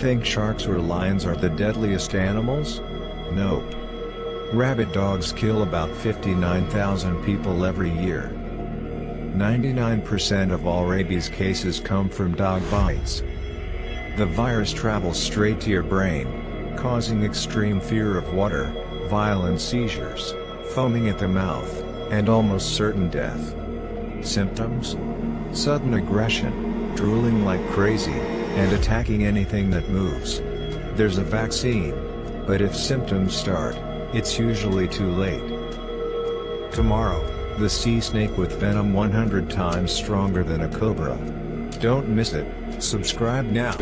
Think sharks or lions are the deadliest animals? Nope. Rabid dogs kill about 59,000 people every year. 99% of all rabies cases come from dog bites. The virus travels straight to your brain, causing extreme fear of water, violent seizures, foaming at the mouth, and almost certain death. Symptoms? Sudden aggression, drooling like crazy, and attacking anything that moves. There's a vaccine, but if symptoms start, it's usually too late. Tomorrow, the sea snake with venom 100 times stronger than a cobra. Don't miss it. Subscribe now.